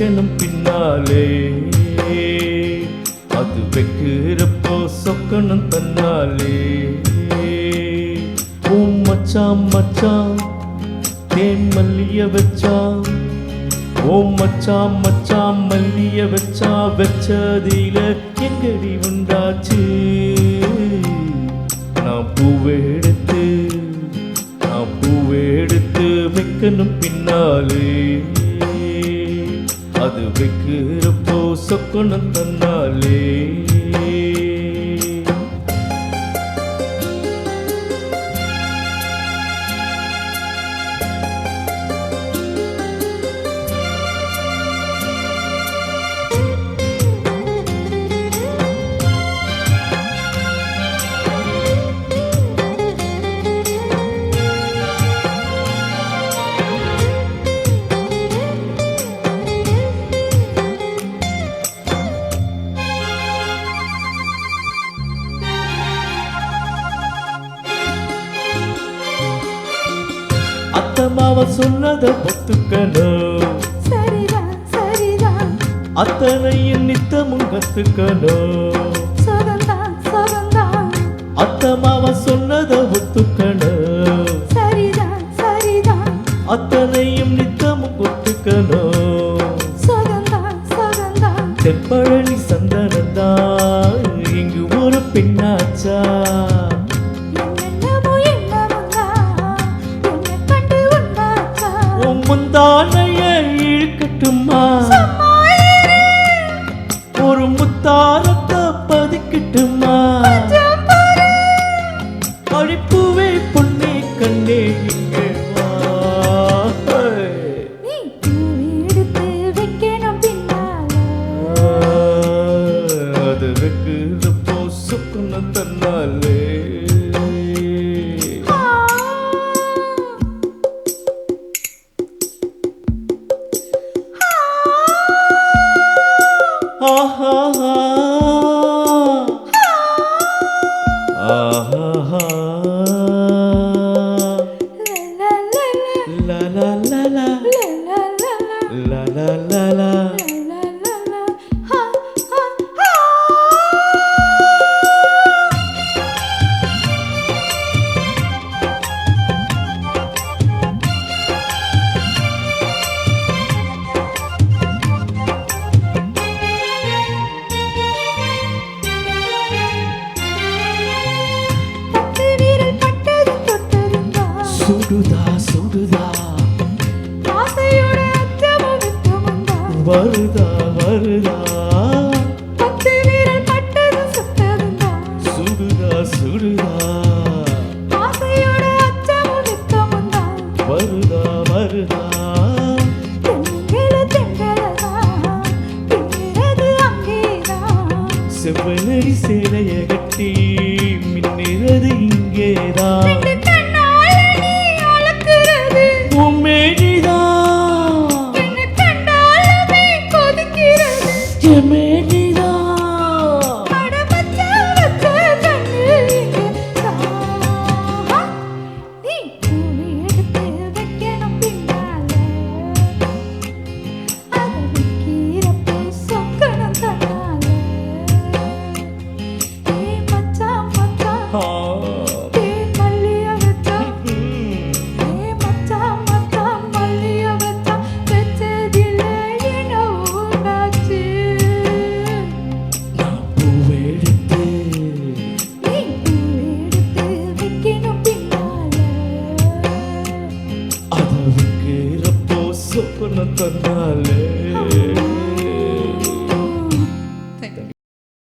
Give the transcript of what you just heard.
வைக்கணும் பின்னாலே அது வைக்கிறப்போ சொக்கணும் தன்னாலே ஓ மச்சான் மச்சான் தேன் மல்லிய வச்சான் ஓ மச்சான் மச்சான் மல்லிய வச்சா வச்சதில எங்கடி உண்டாச்சு நான் பூவெடுத்து வைக்கணும் பின்னாலே அது வைக்கிறப்போ சொக்கணும் தன்னாலே அத்தம்மாவ சொன்னத ஒத்துக்கணும் சரிதான் சரிதான் அத்தனையும் நித்தமும் கத்துக்கணும் சுகந்தான் சுகந்தான் அத்தம்மாவ சொன்னத ஒத்துக்கணும் சரிதான் சரிதான் அத்தனையும் நித்தமும் ஒத்துக்கணும் சுகந்தான் சுகந்தான் தென்பழனி சந்தனந்தான் இங்கு ஒரு பெண்ணாச்சா முந்தானைய இழுக்கட்டுமா ஒரு முத்தாரத்தை பதிக்கட்டுமா அழிப்புவே பொண்ணே கண்ணே இங்கே வா அது வைக்கிறப்போ சொக்கணும் தன்னாலே சுடுதா சுடுதா ஆசையோட அச்சமும் நித்தமுந்தா வருதா வருதா பத்து வீரல் பட்டது சுட்டதுந்தா சுடுதா சுடுதா ஆசையோட அச்சமும் நித்தமுந்தா வருதா வருதா தெங்களதா பின்னிரது அங்கேதான் செவ்வனடி சேலைய கட்டி மின்னிறது இங்கேதான் சொக்கணும் தன்னாலே